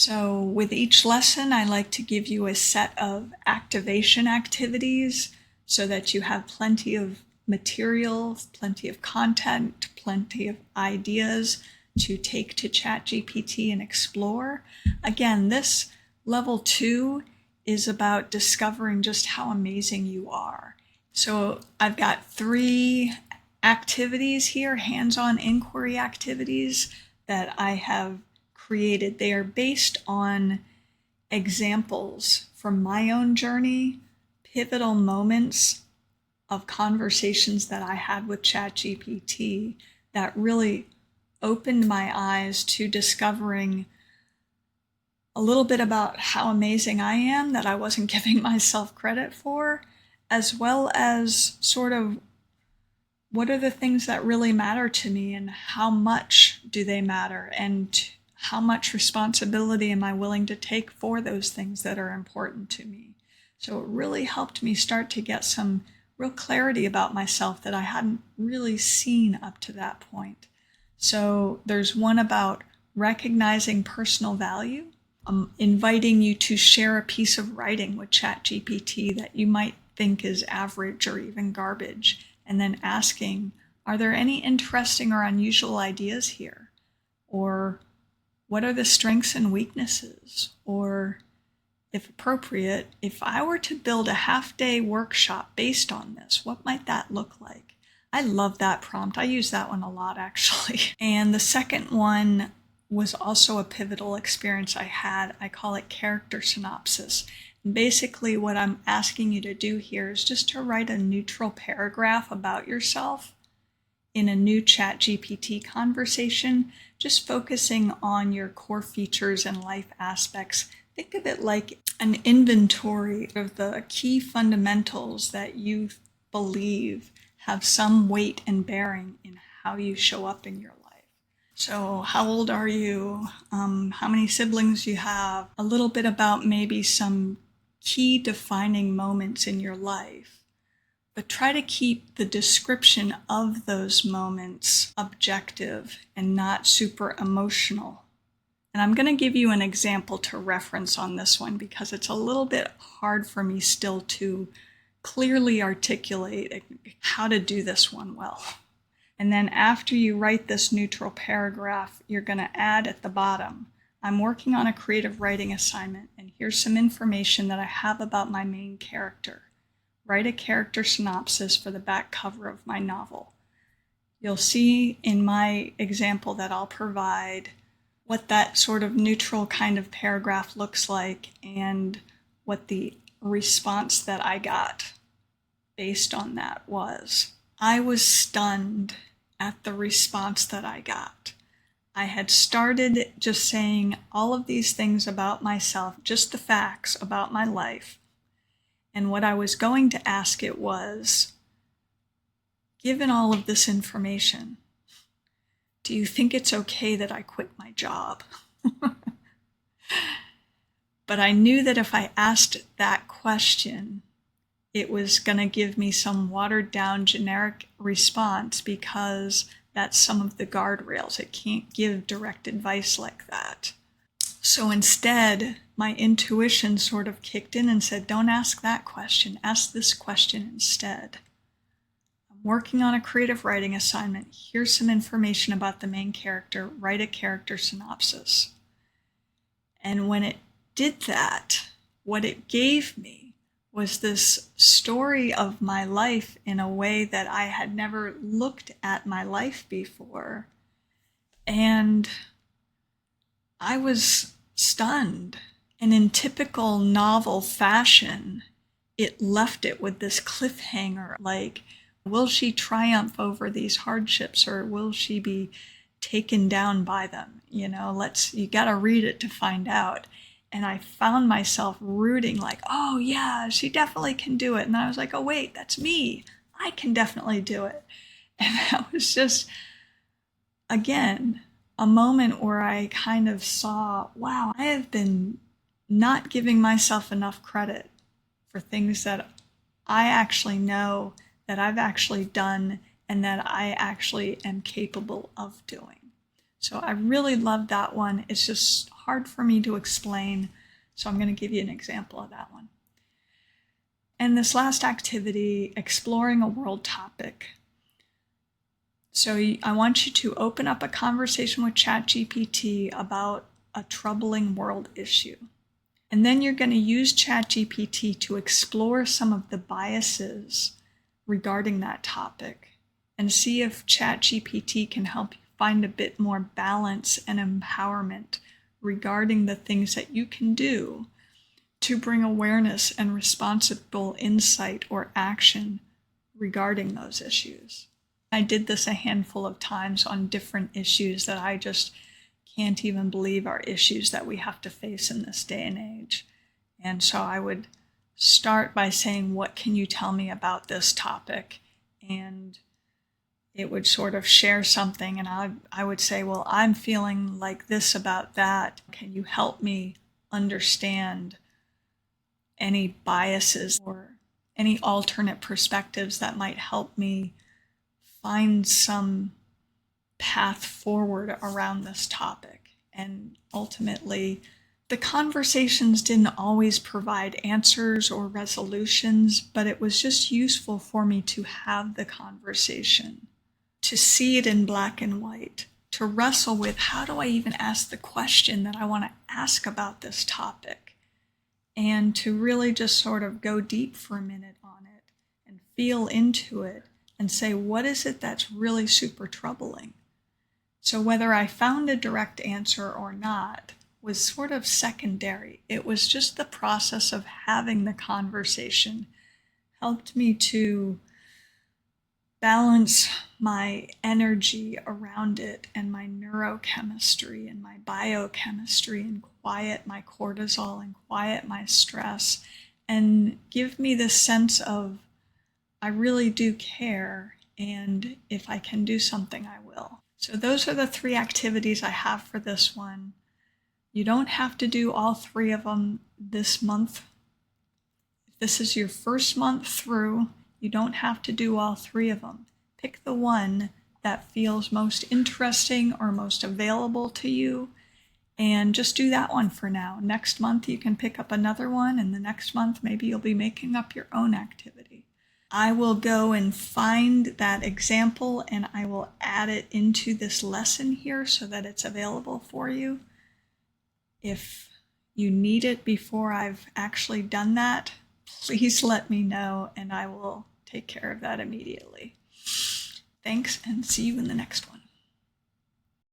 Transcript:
So with each lesson, I like to give you a set of activation activities so that you have plenty of material, plenty of content, plenty of ideas to take to ChatGPT and explore. Again, this level 2 is about discovering just how amazing you are. So I've got 3 activities here, hands-on inquiry activities that I have created. They are based on examples from my own journey, pivotal moments of conversations that I had with ChatGPT that really opened my eyes to discovering a little bit about how amazing I am that I wasn't giving myself credit for, as well as sort of what are the things that really matter to me and how much do they matter, and how much responsibility am I willing to take for those things that are important to me. So it really helped me start to get some real clarity about myself that I hadn't really seen up to that point. So there's one about recognizing personal value, inviting you to share a piece of writing with ChatGPT that you might think is average or even garbage, and then asking, are there any interesting or unusual ideas here? Or what are the strengths and weaknesses? Or, if appropriate, if I were to build a half-day workshop based on this, what might that look like? I love that prompt. I use that one a lot, actually. And the second one was also a pivotal experience I had. I call it character synopsis. And basically what I'm asking you to do here is just to write a neutral paragraph about yourself in a new ChatGPT conversation, just focusing on your core features and life aspects. Think of it like an inventory of the key fundamentals that you believe have some weight and bearing in how you show up in your life. So how old are you? How many siblings you have? A little bit about maybe some key defining moments in your life. But try to keep the description of those moments objective and not super emotional. And I'm going to give you an example to reference on this one because it's a little bit hard for me still to clearly articulate how to do this one well. And then after you write this neutral paragraph, you're going to add at the bottom, I'm working on a creative writing assignment, and here's some information that I have about my main character. Write a character synopsis for the back cover of my novel. You'll see in my example that I'll provide what that sort of neutral kind of paragraph looks like and what the response that I got based on that was. I was stunned at the response that I got. I had started just saying all of these things about myself, just the facts about my life. And what I was going to ask it was, given all of this information, do you think it's okay that I quit my job? But I knew that if I asked that question, it was going to give me some watered down generic response because that's some of the guardrails. It can't give direct advice like that. So instead, my intuition sort of kicked in and said, don't ask that question, ask this question instead. I'm working on a creative writing assignment. Here's some information about the main character. Write a character synopsis. And when it did that, what it gave me was this story of my life in a way that I had never looked at my life before. And I was stunned. And in typical novel fashion, it left it with this cliffhanger, like, will she triumph over these hardships or will she be taken down by them? You got to read it to find out. And I found myself rooting like, oh yeah, she definitely can do it. And I was like, oh wait, that's me. I can definitely do it. And that was just, again, a moment where I kind of saw, wow, I have been not giving myself enough credit for things that I actually know that I've actually done and that I actually am capable of doing. So I really love that one. It's just hard for me to explain, so I'm going to give you an example of that one. And this last activity, exploring a world topic. So I want you to open up a conversation with ChatGPT about a troubling world issue. And then you're going to use ChatGPT to explore some of the biases regarding that topic and see if ChatGPT can help you find a bit more balance and empowerment regarding the things that you can do to bring awareness and responsible insight or action regarding those issues. I did this a handful of times on different issues that I just can't even believe are issues that we have to face in this day and age. And so I would start by saying, what can you tell me about this topic? And it would sort of share something, and I would say, well, I'm feeling like this about that. Can you help me understand any biases or any alternate perspectives that might help me find some path forward around this topic? And ultimately, the conversations didn't always provide answers or resolutions, but it was just useful for me to have the conversation, to see it in black and white, to wrestle with, how do I even ask the question that I want to ask about this topic? And to really just sort of go deep for a minute on it and feel into it and say, what is it that's really super troubling? So whether I found a direct answer or not was sort of secondary. It was just the process of having the conversation helped me to balance my energy around it and my neurochemistry and my biochemistry and quiet my cortisol and quiet my stress and give me this sense of, I really do care, and if I can do something, I will. So those are the 3 activities I have for this one. You don't have to do all 3 of them this month. If this is your first month through, you don't have to do all 3 of them. Pick the one that feels most interesting or most available to you, and just do that one for now. Next month you can pick up another one, and the next month maybe you'll be making up your own activity. I will go and find that example and I will add it into this lesson here so that it's available for you. If you need it before I've actually done that, please let me know and I will take care of that immediately. Thanks, and see you in the next one.